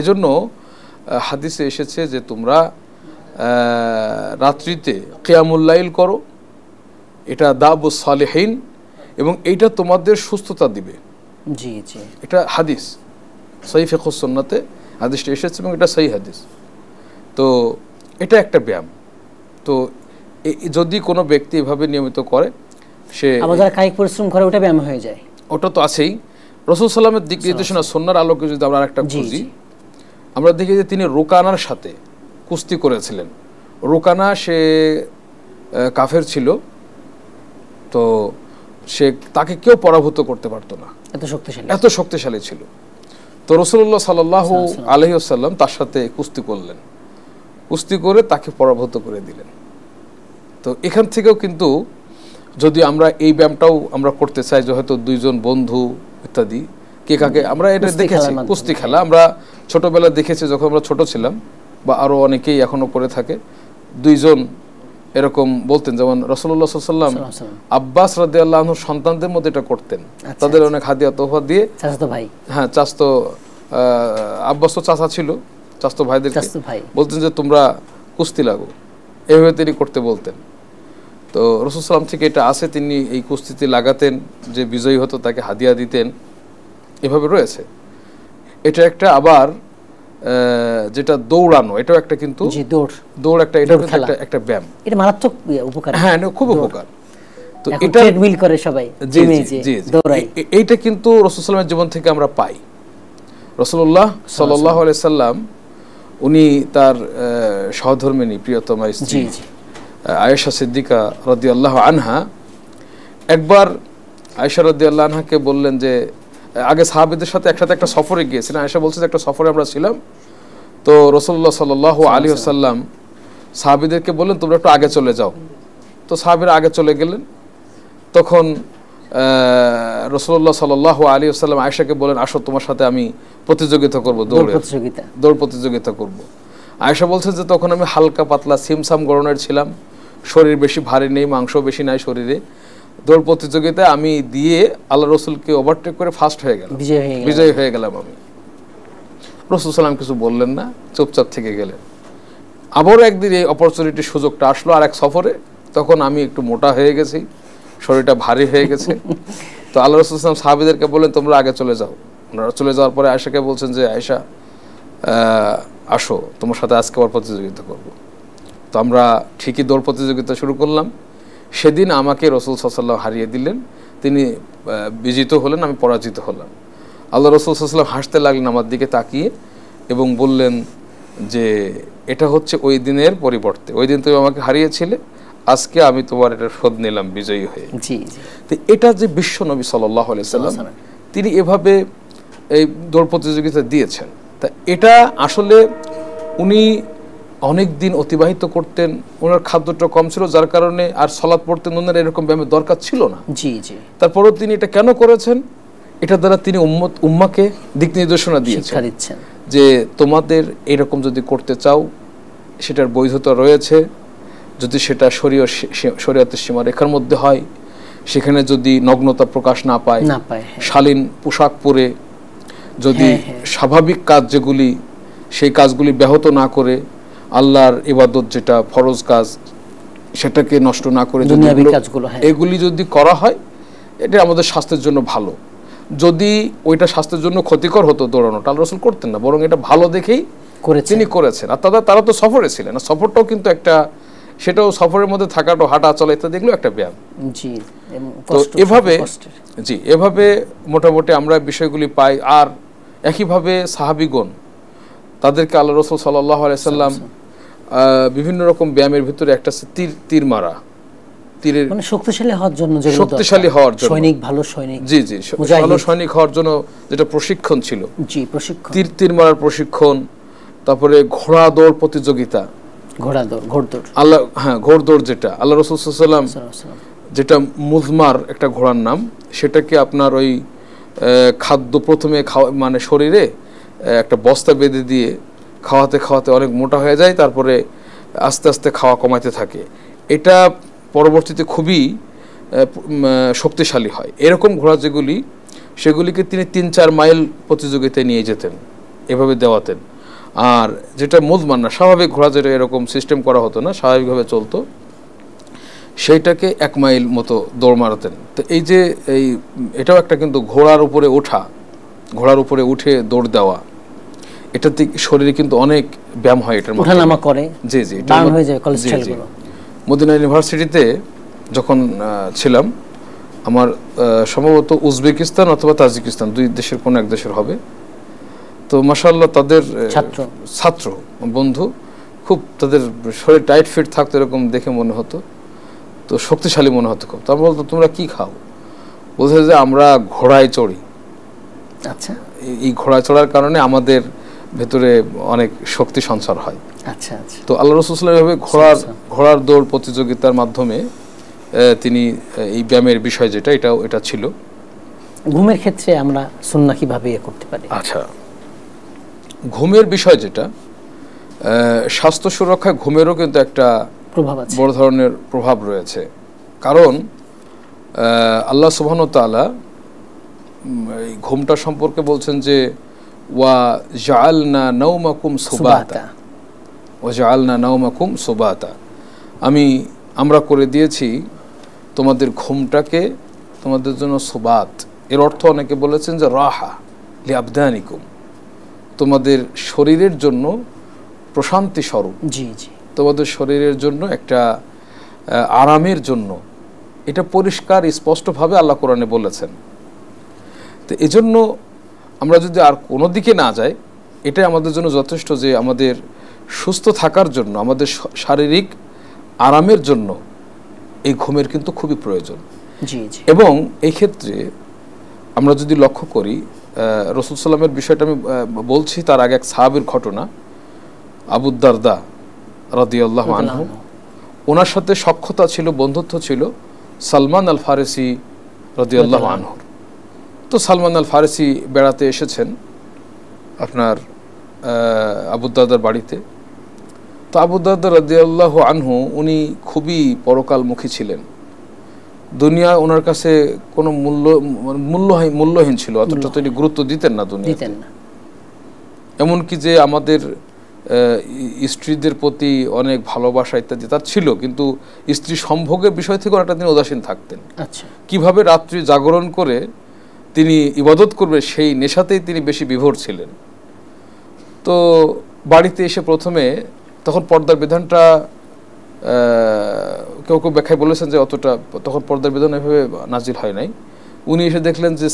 এজন্য হাদিসে এসেছে যে তোমরা রাত্রিতে কিয়ামুল লাইল করো, এটা দাবুস সালেহিন, এবং এইটা তোমাদের সুস্থতা দিবে। জি জি, এটা হাদিস, সহিহ ফিকহুস সুন্নাতে হাদিসটা এসেছে এবং এটা সহিহ হাদিস। তো এটা একটা ব্যায়াম। তো যদি কোনো ব্যক্তি এভাবে নিয়মিত করে, সে আবার যারা কায়িক পরিশ্রম করে, ওটা ব্যায়াম হয়ে যায়, ওটা তো আছেই। রাসূল সাল্লাল্লাহু আলাইহি দিক নির্দেশনা সুন্নাহর আলোকে যদি আমরা আরেকটা খুঁজি, আমরা দেখি যে তিনি রুকানার সাথে কুস্তি করেছিলেন। রুকানা সে কাফের ছিল, তো তাকে কেউ পরাভূত করতে পারতো না, এত শক্তিশালী ছিল। তো রাসূলুল্লাহ সাল্লাল্লাহু আলাইহি ওয়াসাল্লাম তার সাথে কুস্তি করলেন, কুস্তি করে তাকে পরাভূত করে দিলেন। তো এখান থেকেও কিন্তু যদি আমরা এই ব্যায়ামটাও আমরা করতে চাই, যে হয়তো দুইজন বন্ধু ইত্যাদি, কে কাকে, আমরা এটা দেখেছি কুস্তি খেলা, আমরা ছোটবেলা দেখেছি যখন আমরা ছোট ছিলাম, বা আরো অনেকেই এখনো করে থাকে। দুইজন এরকম বলতেন, যেমন রাসূলুল্লাহ সাল্লাল্লাহু আলাইহি ওয়াসাল্লাম আব্বাস রাদিয়াল্লাহু আনহু সন্তানদের মধ্যে এটা করতেন, তাদের অনেক হাদিয়া তোহফা দিয়ে। চাচাতো ভাই, হ্যাঁ চাচাতো, আব্বাস তো চাচা ছিল, চাচাতো ভাইদেরকে বলতেন যে তোমরা কুস্তি লাগো, এভাবে তিনি করতে বলতেন। তো রাসূল সাল্লাল্লাহু থেকে এটা আছে, তিনি এই কুস্তিতে লাগাতেন, যে বিজয়ী হতো তাকে হাদিয়া দিতেন, এভাবে রয়েছে। এটা একটা, আবার যেটা দৌড়ানো, এটাও একটা, কিন্তু দৌড় একটা, এটা একটা ব্যায়াম, এটা মারাত্মক উপকার, হ্যাঁ খুব উপকার। তো এটা ট্রেডমিল করে সবাই, দৌড়ায়, এইটা কিন্তু রাসূল সাল্লাল্লাহু আলাইহি ওয়াসাল্লামের জীবন থেকে আমরা পাই। রাসূলুল্লাহ সাল্লাল্লাহু আলাইহি সাল্লাম উনি তার সহধর্মিণী প্রিয়তমা স্ত্রী আয়েশা সিদ্দিকা রাদিয়াল্লাহু আনহা, একবার আয়েশা রাদিয়াল্লাহু আনহাকে বললেন যে, আগে সাহাবীদের সাথে একসাথে একটা সফরে গিয়েছিলেন, আয়েশা বলছে যে একটা সফরে আমরা ছিলাম, তো রাসূলুল্লাহ সাল্লাল্লাহু আলাইহি ওয়াসাল্লাম সাহাবীদেরকে বললেন তোমরা একটু আগে চলে যাও। তো সাহাবীরা আগে চলে গেলেন। তখন রাসূলুল্লাহ সাল্লাল্লাহু আলাইহি ওয়াসাল্লাম আয়েশাকে বলেন, আসো তোমার সাথে আমি প্রতিযোগিতা করব, দৌড় প্রতিযোগিতা করব। আয়েশা বলছে যে তখন আমি হালকা পাতলা সিমসাম গড়নের ছিলাম, শরীর বেশি ভারী নেই, মাংস বেশি নাই শরীরে। দৌড় প্রতিযোগিতায় আমি দিয়ে আল্লাহ রসুলকে ওভারটেক করে ফার্স্ট হয়ে গেলাম, বিজয়ী হয়ে গেলাম আমি। রাসূল সাল্লাল্লাহু কিছু বললেন না, চুপচাপ থেকে গেলেন। আবারও একদিন এই অপরচুনিটির সুযোগটা আসলো আরেক সফরে, তখন আমি একটু মোটা হয়ে গেছি, শরীরটা ভারী হয়ে গেছে। তো আল্লাহ রাসূল সাল্লাল্লাহু সাহাবীদেরকে বললেন তোমরা আগে চলে যাও। ওনারা চলে যাওয়ার পরে আয়েশাকে বলছেন যে, আয়েশা আসো, তোমার সাথে আজকে আবার প্রতিযোগিতা করব। তো আমরা ঠিকই দৌড় প্রতিযোগিতা শুরু করলাম। সেদিন আমাকে রাসূল সাল্লাল্লাহু আলাইহি ওয়াসাল্লাম হারিয়ে দিলেন, তিনি বিজিত হলেন, আমি পরাজিত হলাম। আল্লাহ রাসূল সাল্লাল্লাহু আলাইহি ওয়াসাল্লাম হাসতে লাগলেন আমার দিকে তাকিয়ে, এবং বললেন যে এটা হচ্ছে ওই দিনের পরিবর্তে, ওই দিন তুমি আমাকে হারিয়েছিলে, আজকে আমি তোমার এটা শোধ নিলাম বিজয়ী হয়ে। জি জি। তো এটা যে বিশ্ব নবী সাল্লাল্লাহু আলাইহি সাল্লাম তিনি এভাবে এই দৌড় প্রতিযোগিতা দিয়েছেন, তা এটা আসলে উনি অনেক দিন অতিবাহিত করতেন, ওনার খাদ্যটা কম ছিল, যার কারণে আর সালাত পড়তেন ওনার এরকম ব্যায়ামের দরকার ছিল না। জি জি। তারপরেও তিনি এটা কেন করেছেন? এটা দ্বারা তিনি উম্মাকে দিক নির্দেশনা দিয়েছেন যে তোমাদের এরকম যদি করতে চাও সেটার বৈধতা রয়েছে, যদি সেটা শরীয়তের সীমারেখার মধ্যে হয়, সেখানে যদি নগ্নতা প্রকাশ না পায়, শালীন পোশাক পরে যদি স্বাভাবিক কাজ যেগুলি সেই কাজগুলি ব্যাহত না করে আল্লাহর ইবাদত যেটা ফরজ কাজ সেটাকে নষ্ট না করে এগুলি যদি করা হয় এটা আমাদের স্বাস্থ্যের জন্য ভালো। যদি ওইটা স্বাস্থ্যের জন্য ক্ষতিকর হতো দৌড়ানোটা আল্লাহ রাসূল করতেন না, বরং এটা ভালো দেখেই তিনি করেছেন। আর তারা তো সফরে ছিলেন, সফরটাও কিন্তু একটা, সেটাও সফরের মধ্যে থাকাটাও হাঁটা চলা ইত্যাদি এগুলো একটা ব্যায়াম। তো এভাবে মোটামুটি আমরা বিষয়গুলি পাই। আর একইভাবে সাহাবীগণ তাদেরকে আল্লাহ রাসূল সাল্লাল্লাহু আলাইহি সাল্লাম বিভিন্ন রকম ব্যায়ামের ভিতরে একটা তীর মারা, তীরের মানে শক্তিশালী হওয়ার জন্য, সৈনিক ভালো সৈনিক, জি জি ভালো সৈনিক হওয়ার জন্য যেটা প্রশিক্ষণ ছিল, জি প্রশিক্ষণ, তীর মারার প্রশিক্ষণ, তারপরে ঘোড়া দৌড় প্রতিযোগিতা, ঘোড়দৌড় যেটা আল্লাহ রাসূল সাল্লাল্লাহু আলাইহি ওয়াসাল্লাম যেটা মুজমার একটা ঘোড়ার নাম, সেটাকে আপনার ওই খাদ্য প্রথমে মানে শরীরে একটা বস্তা বেঁধে দিয়ে খাওয়াতে খাওয়াতে অনেক মোটা হয়ে যায়, তারপরে আস্তে আস্তে খাওয়া কমাতে থাকে। এটা পরবর্তীতে খুবই শক্তিশালী হয়। এরকম ঘোড়া যেগুলি সেগুলিকে তিনি ৩-৪ মাইল প্রতিযোগিতায় নিয়ে যেতেন, এভাবে দেওয়াতেন। আর যেটা মুজমান না, স্বাভাবিক ঘোড়া যেটা এরকম সিস্টেম করা হতো না, স্বাভাবিকভাবে চলতো, সেইটাকে 1 মাইল মতো দৌড় মারাতেন। তো এই যে এটাও একটা কিন্তু ঘোড়ার উপরে ওঠা, ঘোড়ার উপরে উঠে দৌড় দেওয়া, এটাতে শরীরে কিন্তু অনেক ব্যায়াম হয়, এটার ওঠানামা করে, জি জি বার্ন হয়ে যায় কোলেস্টেরলগুলো। মদিনা ইউনিভার্সিটিতে যখন ছিলাম, আমার সম্ভবত উজবেকিস্তান অথবা তাজিকিস্তান, দুই দেশের কোনো এক দেশের হবে, তো মাশাআল্লাহ তাদের ছাত্র বন্ধু খুব, তাদের শরীর টাইট ফিট থাকতো, এরকম দেখে মনে হতো, তো শক্তিশালী মনে হতো খুব। তারপর বলতো তোমরা কি খাও? বলছে যে আমরা ঘোড়ায় চড়ি। আচ্ছা, এই ঘোড়ায় চড়ার কারণে আমাদের ভেতরে অনেক শক্তি সঞ্চার হয়। আচ্ছা আচ্ছা। তো আল্লাহ রাসূল সাল্লাল্লাহু আলাইহি ওয়াসাল্লাম ঘোড়ার দৌড় প্রতিযোগিতার মাধ্যমে তিনি এই ব্যায়ামের বিষয় যেটা এটা ছিল। ঘুমের ক্ষেত্রে আমরা সুন্নাহ কিভাবে করতে পারি? আচ্ছা, ঘুমের বিষয় যেটা, স্বাস্থ্য সুরক্ষায় ঘুমেরও কিন্তু একটা প্রভাব আছে, বড় ধরনের প্রভাব রয়েছে। কারণ আল্লাহ সুবহানাহু ওয়া তাআলা এই ঘুমটা সম্পর্কে বলছেন যে ওয়া জাআলনা নাওমাকুম সুবাতা, ওয়া জাআলনা নাওমাকুম সুবাতা, আমরা করে দিয়েছি তোমাদের ঘুমটাকে তোমাদের জন্য সুবাত। এর অর্থ অনেকে বলেছেন যে রাহা লিআবদানিকুম, তোমাদের শরীরের জন্য প্রশান্তি স্বরূপ, জি জি তোমাদের শরীরের জন্য একটা আরামের জন্য, এটা পরিষ্কার স্পষ্টভাবে আল্লাহ কোরআনে বলেছেন। তো এজন্য আমরা যদি আর কোনো দিকে না যাই, এটাই আমাদের জন্য যথেষ্ট যে আমাদের সুস্থ থাকার জন্য, আমাদের শারীরিক আরামের জন্য এই ঘুমের কিন্তু খুবই প্রয়োজন। জি জি। এবং এই ক্ষেত্রে আমরা যদি লক্ষ্য করি, রাসূল সাল্লামের বিষয়টা আমি বলছি, তার আগে এক সাহাবীর ঘটনা, আবু দারদা রাদিয়াল্লাহু আনহু, ওনার সাথে সখ্যতা ছিল, বন্ধুত্ব ছিল সালমান আল ফারিসি রাদিয়াল্লাহু আনহু। তো সালমান আল ফারিসি বেড়াতে এসেছেন আপনার আবু দারদার বাড়িতে। তো আবু দারদা রাদিয়াল্লাহু আনহু উনি খুবই পরকালমুখী ছিলেন, দুনিয়া ওনার কাছে কোনো মূল্যহীন ছিল, অতটা তিনি গুরুত্ব দিতেন না দুনিয়াতে। এমনকি যে আমাদের স্ত্রীদের প্রতি অনেক ভালোবাসা ইত্যাদি তার ছিল, কিন্তু স্ত্রী সম্ভোগের বিষয় থেকে অনেকটা তিনি উদাসীন থাকতেন। আচ্ছা, কিভাবে রাত্রি জাগরণ করে তিনি ইবাদত করবে সেই নেশাতেই তিনি বেশি বিভোর ছিলেন। তো বাড়িতে এসে প্রথমে, তখন পর্দার বিধানটা কেউ কেউ ব্যাখ্যায় বলেছেন যে অতটা তখন পর্দার বিধান এভাবে নাজিল হয় নাই। উনি এসে দেখলেন যে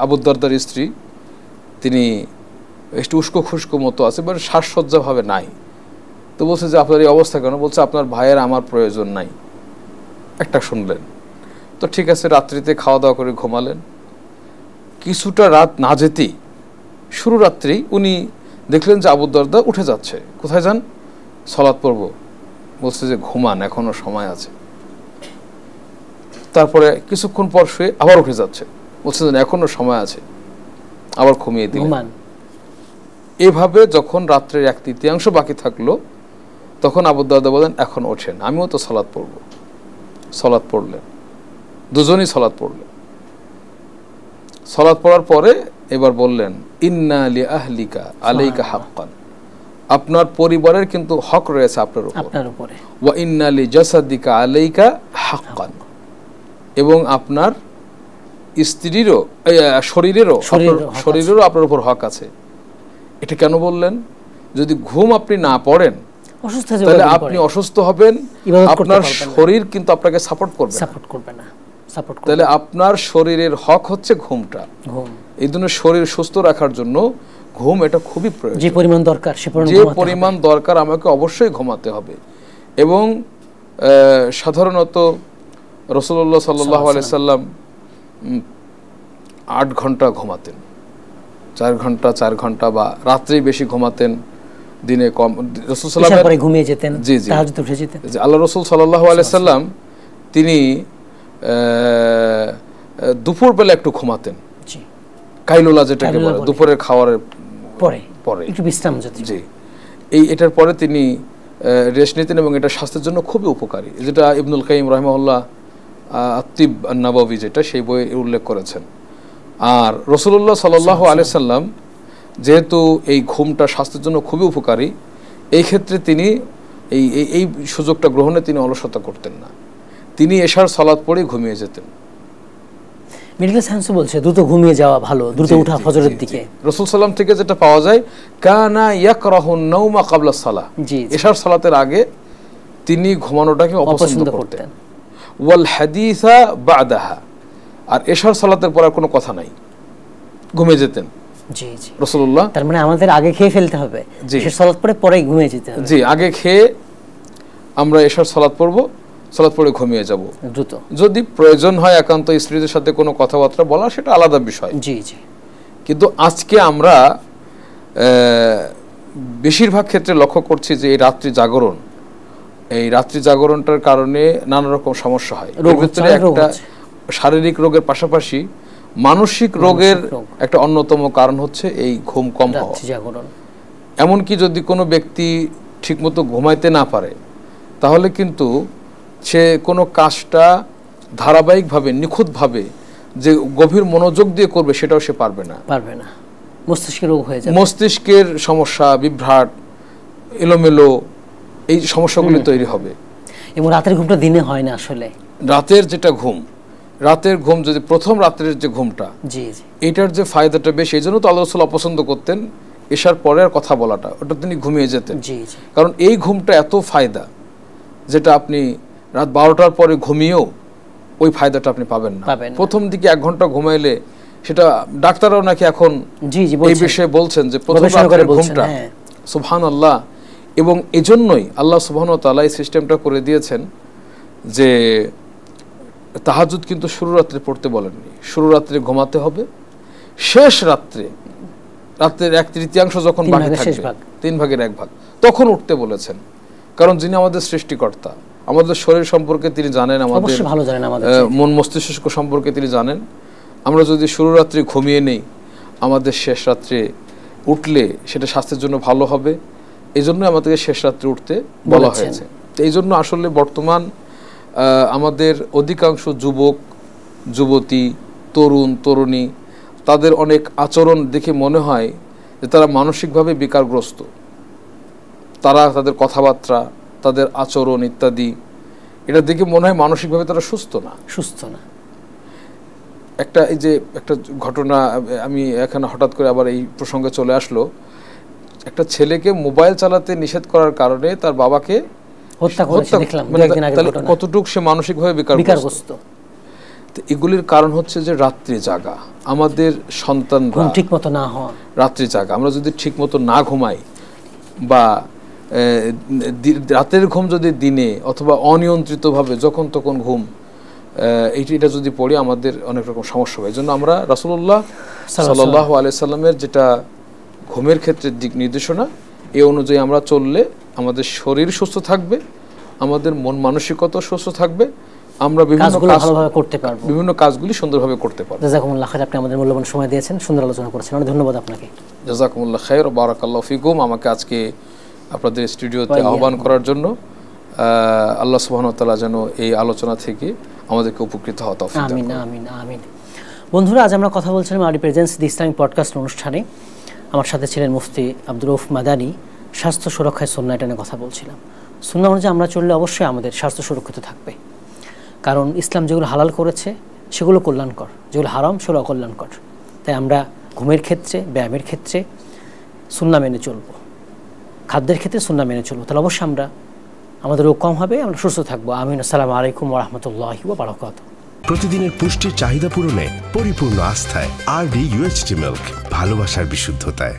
আবু দারদার স্ত্রী তিনি একটু উস্কো খুস্কো মতো আছে, মানে সাজসজ্জাভাবে নাই। তো বলছে যে আপনার এই অবস্থা কেন? বলছে আপনার ভাইয়ের আমার প্রয়োজন নাই, একটা শুনলেন। তো ঠিক আছে, রাত্রিতে খাওয়া দাওয়া করে ঘুমালেন। কিছুটা রাত না যেতেই শুরু রাত্রেই উনি দেখলেন যে আবু দারদা উঠে যাচ্ছে। কোথায় যান? সালাত পড়ব। বলছে যে ঘুমান, এখনো সময় আছে। তারপরে কিছুক্ষণ পর শুয়ে আবার উঠে যাচ্ছে, বলছে যে এখনো সময় আছে, আবার ঘুমিয়ে দিলেন। এভাবে যখন রাত্রের 1/3 বাকি থাকলো, তখন আবু দারদা বলেন এখন ওঠেন, আমিও তো সালাত পড়ব। সালাত পড়লেন, দুজনই সালাত পড়লেন। সালাত পড়ার পরে এবার বললেন ইন্না লি আহলিকা আলাইকা হাক্কান, আপনার পরিবারের কিন্তু হক রয়েছে আপনার উপরে। ওয়া ইন্না লি জাসাদিকা আলাইকা হাক্কান, এবং আপনার স্ত্রীরও শরীরেরও আপনার উপর হক আছে। এটা কেন বললেন? যদি ঘুম আপনি না পড়েন তাহলে আপনি অসুস্থ হবেন, আপনার শরীর কিন্তু আপনাকে সাপোর্ট করবে না। তাহলে আপনার শরীরের হক হচ্ছে ঘুমটা। এই জন্য শরীর সুস্থ রাখার জন্য ঘুম এটা খুবই প্রয়োজন। যে পরিমাণ দরকার আমাকে অবশ্যই ঘুমাতে হবে। এবং সাধারণত রাসূলুল্লাহ সাল্লাল্লাহু আলাইহি সাল্লাম 8 ঘন্টা ঘুমাতেন, 4 ঘন্টা বা রাত্রেই বেশি ঘুমাতেন, দিনে কম। রাসূল সাল্লাল্লাহু আলাইহি ওয়াসাল্লাম ঘুমিয়ে যেতেন, তাহাজ্জুদে উঠে যেতেন। আল্লাহ রাসূল সাল্লাল্লাহু আলাইহি সাল্লাম তিনি দুপুর বেলা একটু ঘুমাতেন, কাইলুলা যেটাকে বলে, দুপুরের খাওয়ারের পরে একটু বিশ্রাম যেতে। জি, এটার পরে তিনি রেস্ট নিতেন এবং এটা স্বাস্থ্যের জন্য খুবই উপকারী, যেটা ইবনুল কাইয়িম রাহিমাহুল্লাহ আত-তিব আন-নাবাবী যেটা সেই বইয়ে উল্লেখ করেছেন। আর রাসূলুল্লাহ সাল্লাল্লাহু আলাইহি সাল্লাম যেহেতু এই ঘুমটা স্বাস্থ্যের জন্য খুবই উপকারী, এই ক্ষেত্রে তিনি এই সুযোগটা গ্রহণে তিনি অলসতা করতেন না। তিনি এশার সালাত পড়ে ঘুমিয়ে যেতেন। মেডিকেল সায়েন্স বলছে দ্রুত ঘুমিয়ে যাওয়া ভালো, দ্রুত ওঠা ফজরের দিকে। রাসূল সাল্লাম থেকে যেটা পাওয়া যায়, কানা ইয়াকরাহুন নাওমা ক্বাবলা সালাহ, এশার সালাতের আগে তিনি ঘুমানোটাকে অপছন্দ করতেন। ওয়াল হাদিসা বাদাহা, আর এশার সালাতের পর আর কোনো কথা নাই, ঘুমিয়ে যেতেন। জি জি রাসূলুল্লাহ। তার মানে আমাদের আগে খেয়ে ফেলতে হবে, এশার সালাত পড়ে পরে ঘুমিয়ে যেতে হবে। জি, আগে খেয়ে আমরা এশার সালাত পড়ব, সালাত পড়ে ঘুমিয়ে যাব দ্রুত। যদি প্রয়োজন হয় একান্ত স্ত্রীদের সাথে কোনো কথাবার্তা বলা, সেটা আলাদা বিষয়। জি জি। কিন্তু আজকে আমরা বেশিরভাগ ক্ষেত্রে লক্ষ্য করছি যে এই রাত্রি জাগরণটার কারণে নানা রকম সমস্যা হয়। এর ভিতরে একটা শারীরিক রোগের পাশাপাশি মানসিক রোগের একটা অন্যতম কারণ হচ্ছে এই ঘুম কম হওয়া। এমনকি যদি কোনো ব্যক্তি ঠিকমতো ঘুমাইতে না পারে, তাহলে কিন্তু সে কোনো কাজটা ধারাবাহিকভাবে নিখুঁতভাবে যে গভীর মনোযোগ দিয়ে করবে সেটাও সে পারবে না। মস্তিষ্কের রোগ হয়ে যাবে, মস্তিষ্কের সমস্যা, বিভ্রাট, এলোমেলো, এই সমস্যাগুলি তৈরি হবে। এবং রাতের ঘুমটা দিনে হয় না আসলে। রাতের ঘুম যদি প্রথম রাতের যে ঘুমটা, এটার যে ফায়দাটা বেশি, এই জন্য তো আল্লাহ রাসূল অপছন্দ করতেন এশার পরে আর কথা বলাটা, ওটা তিনি ঘুমিয়ে যেতেন। কারণ এই ঘুমটা এত ফায়দা, যেটা আপনি রাত 12টার পরে ঘুমিয়েও ওই ফায়দাটা আপনি পাবেন না। প্রথম দিকে 1 ঘন্টা ঘুমাইলে, সেটা ডাক্তাররাও নাকি এখন এই বিষয়ে বলছেন যে প্রথম রাতের ঘুমটা, সুবহানাল্লাহ। এবং এজন্যই আল্লাহ সুবহানাহু ওয়া তাআলা এই সিস্টেমটা করে দিয়েছেন যে তাহাজ্জুদ কিন্তু শুরু রাত্রে পড়তে বলেননি, শুরু রাত্রে ঘুমাতে হবে, শেষ রাত্রের 1/3 যখন বাকি থাকবে, 3/1 ভাগ, তখন উঠতে বলেছেন। কারণ যিনি আমাদের সৃষ্টিকর্তা, আমাদের শরীর সম্পর্কে তিনি জানেন, আমাদের মন মস্তিষ্ক সম্পর্কে তিনি জানেন। আমরা যদি শুরু রাত্রে ঘুমিয়ে নেই, আমাদের শেষ রাত্রে উঠলে সেটা স্বাস্থ্যের জন্য ভালো হবে। এই জন্য আমাদেরকে শেষ রাত্রে উঠতে বলা হয়েছে। এই জন্য আসলে বর্তমান আমাদের অধিকাংশ যুবক যুবতী, তরুণ তরুণী, তাদের অনেক আচরণ দেখে মনে হয় যে তারা মানসিকভাবে বিকারগ্রস্ত। তারা তাদের কথাবার্তা, তাদের আচরণ ইত্যাদি, এটা দেখে মনে হয় মানসিকভাবে তারা সুস্থ না। এই যে একটা ঘটনা আমি এখানে হঠাৎ করে আবার এই প্রসঙ্গে চলে আসলো। একটা ছেলেকে মোবাইল চালাতে নিষেধ করার কারণে তার বাবাকে হত্যা করেছে, দেখলাম। কতটুকু সে মানসিকভাবে বিকারগ্রস্ত। এগুলির কারণ হচ্ছে যে রাত্রি জাগা। আমাদের সন্তানরা ঠিকমতো না হওয়া, রাত্রি জাগা। আমরা যদি ঠিকমতো না ঘুমাই বা রাতের ঘুম যদি দিনে অথবা অনিয়ন্ত্রিতভাবে যখন তখন ঘুম, এটা যদি পড়ি আমাদের অনেক রকম সমস্যা হয়। এই জন্য আমরা রাসূলুল্লাহ সাল্লাল্লাহু আলাইহি সাল্লামের যেটা ঘুমের ক্ষেত্রে দিক নির্দেশনা, এই অনুযায়ী আমরা চললে আমাদের শরীর সুস্থ থাকবে, আমাদের মন মানসিকতা সুস্থ থাকবে, আমরা বিভিন্ন কাজগুলি সুন্দরভাবে করতে পারবো। জাযাকুমুল্লাহ খাইর, আপনি আমাদের মূল্যবান সময় দিয়েছেন, সুন্দর আলোচনা করেছেন, অনেক ধন্যবাদ আপনাকে। জাযাকুমুল্লাহ খাইর, বারাকাল্লাহু ফিকুম। আমাকে আজকে আপনাদের স্টুডিওতে আহ্বান করার জন্য আল্লাহ সুবহানাহু ওয়া তাআলা যেন এই আলোচনা থেকে আমাদেরকে উপকৃত হওয়া তৌফিক দান করুন। আমিন আমিন আমিন। বন্ধুরা, আজ আমরা কথা বলছিলাম আরডি প্রেজেন্স দি ইসলামিক পডকাস্ট অনুষ্ঠানে। আমার সাথে ছিলেন মুফতি আব্দুর রউফ মাদানী। স্বাস্থ্য সুরক্ষায় সুন্নাহ, এটা নিয়ে কথা বলছিলাম। সুন্নাহ অনুযায়ী আমরা চললে অবশ্যই আমাদের স্বাস্থ্য সুরক্ষিত থাকবে, কারণ ইসলাম যেগুলো হালাল করেছে সেগুলো কল্যাণকর, যেগুলো হারাম সেগুলো অকল্যাণকর। তাই আমরা ঘুমের ক্ষেত্রে, ব্যায়ামের ক্ষেত্রে সুন্নাহ মেনে চলবো, খাদ্যের ক্ষেত্রে সুন্নাহ মেনে চলবো, তাহলে অবশ্যই আমাদের রোগ কম হবে, আমরা সুস্থ থাকবো। আমিন। আসসালামু আলাইকুম ওয়া রাহমাতুল্লাহি ওয়া বারাকাতুহু। প্রতিদিনের পুষ্টির চাহিদা পূরণে পরিপূর্ণ আস্থায় আরডি UHT মিল্ক, ভালোবাসার বিশুদ্ধতায়।